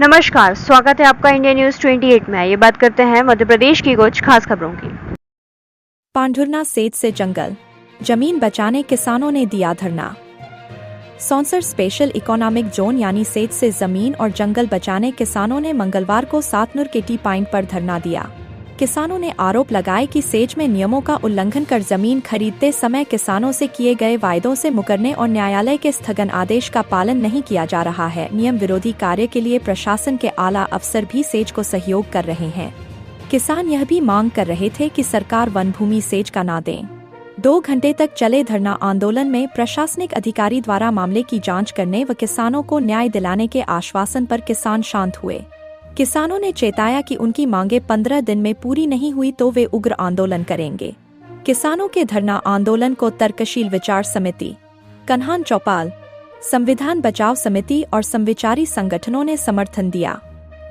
नमस्कार, स्वागत है आपका इंडिया न्यूज 28 में। ये बात करते हैं मध्य प्रदेश की कुछ खास खबरों की। पांढुरना सेज से जंगल, जमीन बचाने किसानों ने दिया धरना। सौंसर स्पेशल इकोनॉमिक जोन यानी सेज से जमीन और जंगल बचाने किसानों ने मंगलवार को सातनूर के टी पॉइंट पर धरना दिया। किसानों ने आरोप लगाए कि सेज में नियमों का उल्लंघन कर जमीन खरीदते समय किसानों से किए गए वायदों से मुकरने और न्यायालय के स्थगन आदेश का पालन नहीं किया जा रहा है। नियम विरोधी कार्य के लिए प्रशासन के आला अफसर भी सेज को सहयोग कर रहे हैं। किसान यह भी मांग कर रहे थे कि सरकार वन भूमि सेज का ना दें। 2 घंटे तक चले धरना आंदोलन में प्रशासनिक अधिकारी द्वारा मामले की जांच करने व किसानों को न्याय दिलाने के आश्वासन पर किसान शांत हुए। किसानों ने चेताया कि उनकी मांगे 15 दिन में पूरी नहीं हुई तो वे उग्र आंदोलन करेंगे। किसानों के धरना आंदोलन को तर्कशील विचार समिति, कन्हान चौपाल, संविधान बचाओ समिति और समविचारी संगठनों ने समर्थन दिया।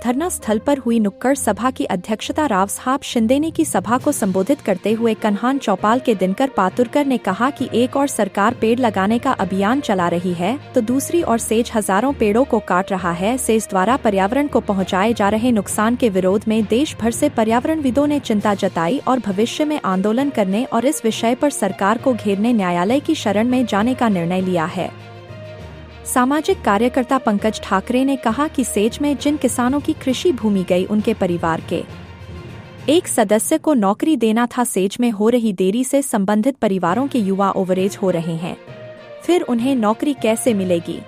धरना स्थल पर हुई नुक्कड़ सभा की अध्यक्षता राव साहब शिंदे ने की। सभा को संबोधित करते हुए कन्हान चौपाल के दिनकर पातुरकर ने कहा कि एक और सरकार पेड़ लगाने का अभियान चला रही है तो दूसरी ओर सेज हजारों पेड़ों को काट रहा है। सेज द्वारा पर्यावरण को पहुंचाए जा रहे नुकसान के विरोध में देश भर से पर्यावरणविदों ने चिंता जताई और भविष्य में आंदोलन करने और इस विषय पर सरकार को घेरने न्यायालय की शरण में जाने का निर्णय लिया है। सामाजिक कार्यकर्ता पंकज ठाकरे ने कहा कि सेज में जिन किसानों की कृषि भूमि गई उनके परिवार के एक सदस्य को नौकरी देना था। सेज में हो रही देरी से संबंधित परिवारों के युवा ओवरेज हो रहे हैं, फिर उन्हें नौकरी कैसे मिलेगी।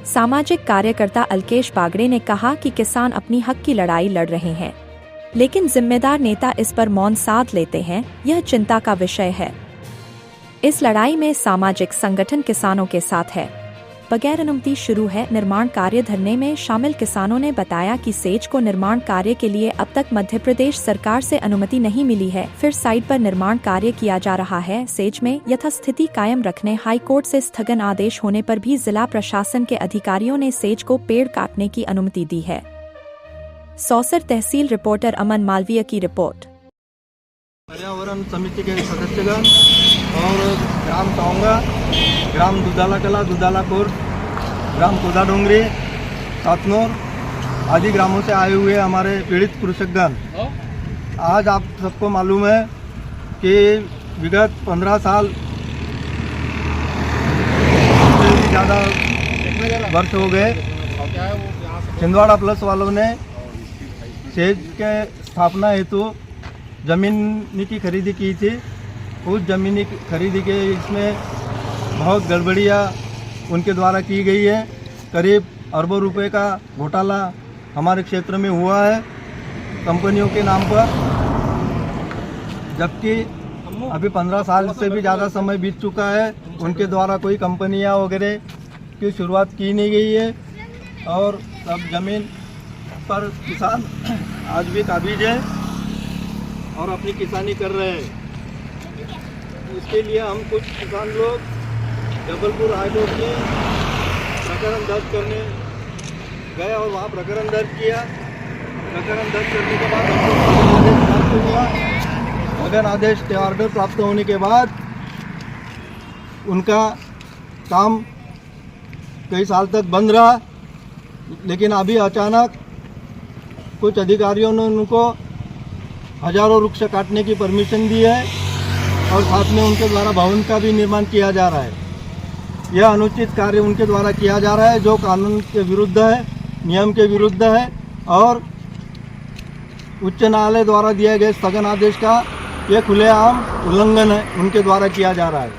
सामाजिक कार्यकर्ता अलकेश बागड़े ने कहा कि किसान अपनी हक की लड़ाई लड़ रहे हैं, लेकिन जिम्मेदार नेता इस पर मौन साध लेते हैं। यह चिंता का विषय है। इस लड़ाई में सामाजिक संगठन किसानों के साथ है। बगैर अनुमति शुरू है निर्माण कार्य। धरने में शामिल किसानों ने बताया कि सेज को निर्माण कार्य के लिए अब तक मध्य प्रदेश सरकार से अनुमति नहीं मिली है, फिर साइट पर निर्माण कार्य किया जा रहा है। सेज में यथास्थिति कायम रखने हाई कोर्ट से स्थगन आदेश होने पर भी जिला प्रशासन के अधिकारियों ने सेज को पेड़ काटने की अनुमति दी है। सौंसर तहसील रिपोर्टर अमन मालवीय की रिपोर्ट। पर्यावरण समिति के सदस्यगण और ग्राम टांगा, ग्राम दुधाला कला, दुधालापुर, ग्राम कोदा डोंगरी, सातनूर आदि ग्रामों से आए हुए हमारे पीड़ित कृषकगण, आज आप सबको मालूम है कि विगत 15 साल से भी ज़्यादा वर्ष हो गए छिंदवाड़ा प्लस वालों ने सेज के स्थापना हेतु ज़मीन की खरीदी की थी। उस ज़मीनी खरीदी के इसमें बहुत गड़बड़ियाँ उनके द्वारा की गई है। करीब अरबों रुपए का घोटाला हमारे क्षेत्र में हुआ है कंपनियों के नाम पर, जबकि अभी 15 साल से भी ज़्यादा समय बीत चुका है। उनके द्वारा कोई कंपनियाँ वगैरह की शुरुआत की नहीं गई है और सब ज़मीन पर किसान आज भी काबिज है और अपनी किसानी कर रहे हैं। इसके लिए हम कुछ किसान लोग जबलपुर हाईकोर्ट में प्रकरण दर्ज करने गए और वहाँ प्रकरण दर्ज किया। प्रकरण दर्ज करने के बाद हमको आदेश प्राप्त हुआ। स्थगन आदेश के ऑर्डर प्राप्त होने के बाद उनका काम कई साल तक बंद रहा, लेकिन अभी अचानक कुछ अधिकारियों ने उनको हजारों वृक्ष काटने की परमिशन दी है और साथ में उनके द्वारा भवन का भी निर्माण किया जा रहा है। यह अनुचित कार्य उनके द्वारा किया जा रहा है जो कानून के विरुद्ध है, नियम के विरुद्ध है और उच्च न्यायालय द्वारा दिए गए स्थगन आदेश का यह खुलेआम उल्लंघन है, उनके द्वारा किया जा रहा है।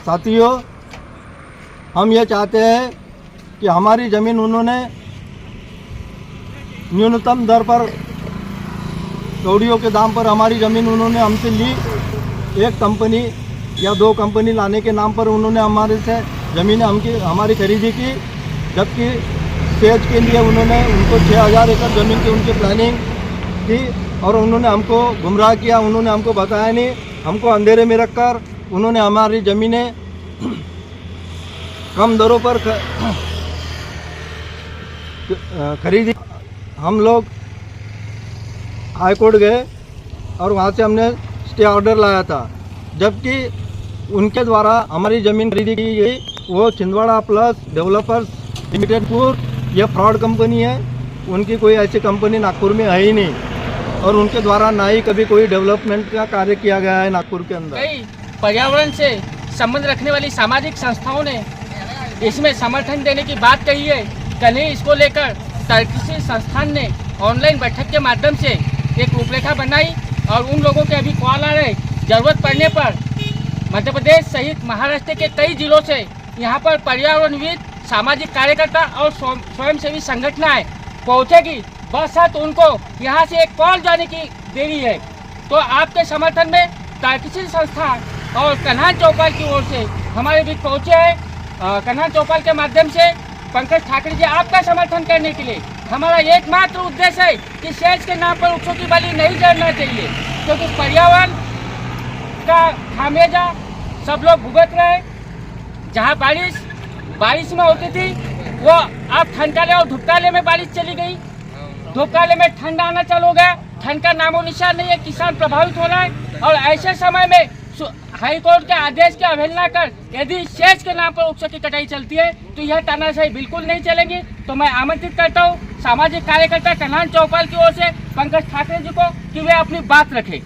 साथियों, हम ये चाहते हैं कि हमारी ज़मीन उन्होंने न्यूनतम दर पर, कौड़ियों के दाम पर हमारी ज़मीन उन्होंने हमसे ली। एक कंपनी या 2 कंपनी लाने के नाम पर उन्होंने हमारे से ज़मीनें हमारी खरीदी की, जबकि सेज के लिए उन्होंने उनको 6000 एकड़ ज़मीन की उनकी प्लानिंग की और उन्होंने हमको गुमराह किया। उन्होंने हमको बताया नहीं, हमको अंधेरे में रखकर उन्होंने हमारी ज़मीनें कम दरों पर खरीदी। हम लोग हाई कोर्ट गए और वहाँ से हमने स्टे ऑर्डर लाया था, जबकि उनके द्वारा हमारी ज़मीन खरीदी की गई वो छिंदवाड़ा प्लस डेवलपर्स लिमिटेड ये फ्रॉड कंपनी है। उनकी कोई ऐसी कंपनी नागपुर में है ही नहीं और उनके द्वारा ना ही कभी कोई डेवलपमेंट का कार्य किया गया है नागपुर के अंदर। कई पर्यावरण से संबंध रखने वाली सामाजिक संस्थाओं ने इसमें समर्थन देने की बात कही है। कल ही इसको लेकर तर्कशील संस्थान ने ऑनलाइन बैठक के माध्यम से एक रूपरेखा बनाई और उन लोगों के अभी कॉल आ रहे, जरूरत पड़ने पर मध्य प्रदेश सहित महाराष्ट्र के कई जिलों से यहाँ पर पर्यावरणविद, सामाजिक कार्यकर्ता और स्वयंसेवी संगठनाएं पहुँचेगी। बस तो उनको यहाँ से एक कॉल जाने की देरी है। तो आपके समर्थन में तर्कशील संस्थान और कन्हान चौपाल की ओर से हमारे बीच पहुँचे हैं। कन्हान चौपाल के माध्यम से पंकज ठाकरे जी आपका समर्थन करने के लिए हमारा एकमात्र उद्देश्य है कि सेज के नाम पर वृक्षों की बलि नहीं चढ़ना चाहिए, क्योंकि पर्यावरण का खामियाजा सब लोग भुगत रहे। जहाँ बारिश में होती थी वो अब ठनकाले और धुपकाले में बारिश चली गई। धुपकाले में ठंड आना चालू हो गया, ठंड का नामो निशान नहीं है, किसान प्रभावित हो रहा है। और ऐसे समय में हाई कोर्ट के आदेश की अवहेलना कर यदि सेज के नाम पर वृक्षों की कटाई चलती है तो यह तानाशाही बिल्कुल नहीं चलेगी। तो मैं आमंत्रित करता हूँ सामाजिक कार्यकर्ता कन्हान चौपाल की ओर से पंकज ठाकरे जी को कि वे अपनी बात रखें।